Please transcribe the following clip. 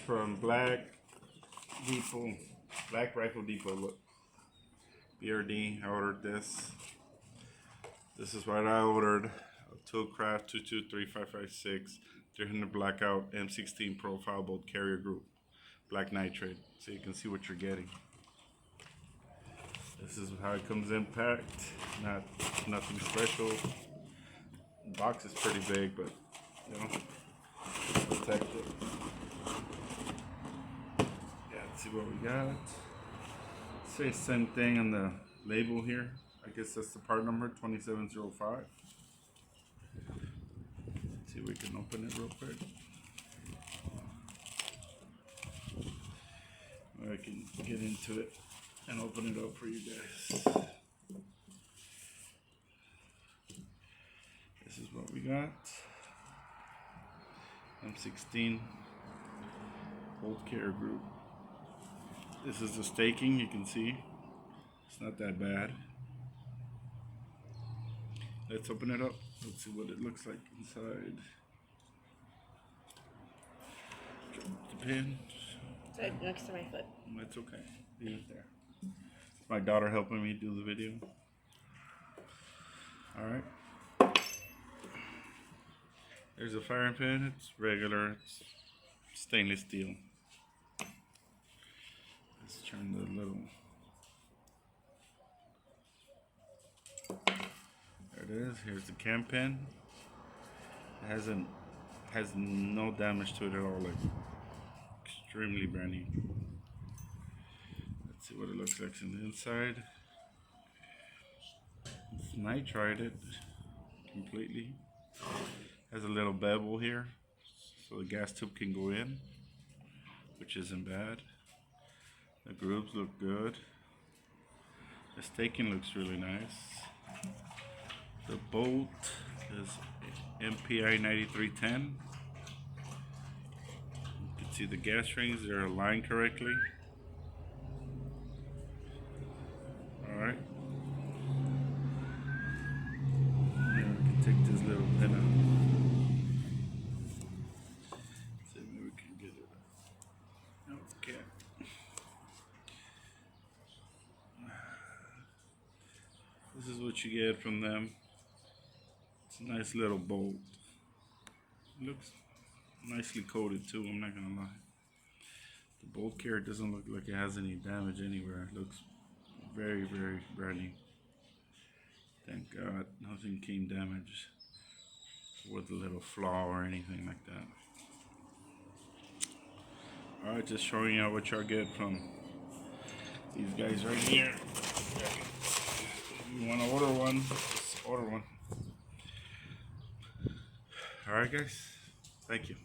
from Black Rifle Depot. Look, BRD. I ordered this. This is what I ordered. Toolcraft 223556 300 Blackout M16 profile bolt carrier group, black nitride. So you can see what you're getting. This is how it comes in packed. Nothing special. The box is pretty big, but you know, protected. Yeah, let's see what we got. Say same thing on the label here. I guess that's the part number 2705. Let's see if we can open it real quick. I can get into it and open it up for you guys. This is what we got. M16 bolt carrier group. This is the staking, you can see. It's not that bad. Let's open it up. Let's see what it looks like inside. The pin. It's right next to my foot. That's okay. Leave it there. It's my daughter helping me do the video. Alright. There's a firing pin. It's regular. It's stainless steel. Let's turn the little. There it is. Here's the cam pin. It has no damage to it at all. Like extremely brand new. Let's see what it looks like on the inside. It's nitrided completely. Has a little bevel here, so the gas tube can go in, which isn't bad. The grooves look good. The staking looks really nice. The bolt is MPI 9310. You can see the gas rings, they're aligned correctly. Alright. Now we can take this little pin out. See, maybe we can get it out. Okay. This is what you get from them. It's a nice little bolt. It looks nicely coated too, I'm not gonna lie. The bolt carrier doesn't look like it has any damage anywhere. It looks very, very brand new. Thank God nothing came damaged with a little flaw or anything like that. Alright, just showing you what y'all get from these guys right here. If you want to order one, just order one. Alright guys, thank you.